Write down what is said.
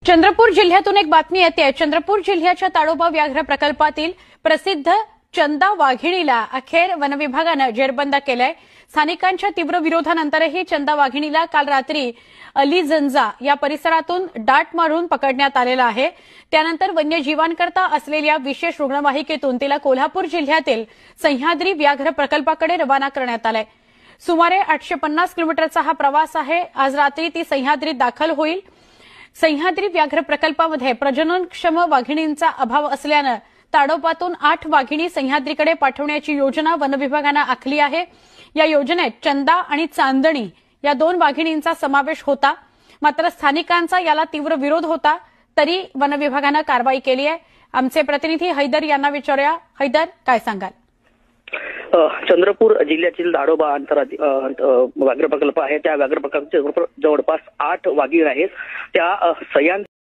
चंद्रपूर जिल्ह्यातून एक बातमी येते। चंद्रपूर जिल्ह्याच्या ताडोबा व्याघ्र प्रकल्पातील प्रसिद्ध चंदा वाघिणीला अखेर वनविभागानं जेरबंद केलंय। स्थानिकांच्या तीव्र विरोधानंतरही चंदा वाघिणीला काल रात्री अलीजंजा या परिसरातून डाट मारून पकडण्यात आलेला आहे। त्यानंतर वन्यजीवांकरता असलेल्या विशेष रुग्णवाहिकेतून तिला कोल्हापूर जिल्ह्यातील सह्याद्री व्याघ्र प्रकल्पाकडे रवाना करण्यात आलंय। सुमारे 850 किलोमीटरचा हा प्रवास आहे। आज रात्री ती सह्याद्रीत दाखल होईल। सह्याद्री व्याघ्र प्रकल्पामध्ये प्रजननक्षम वाघिणींचा अभाव असल्यानं ताडोबातून 8 वाघिणी सह्याद्रीकडे पाठवण्याची योजना वनविभागानं आखली आहे। या योजनेत चंदा आणि चांदणी या 2 वाघिणींचा समावेश होता, मात्र स्थानिकांचा याला तीव्र विरोध होता, तरी वनविभागानं कारवाई केली आहे। आमचे प्रतिनिधी हैदर यांना विचारूया। हैदर, काय सांगाल? चंद्रपूर जिल्ह्यातील ताडोबा व्याघ्र प्रकल्प आहे। त्या व्याघ्र प्रकल्पाचे जवळपास 8 वाघीण आहेत। त्या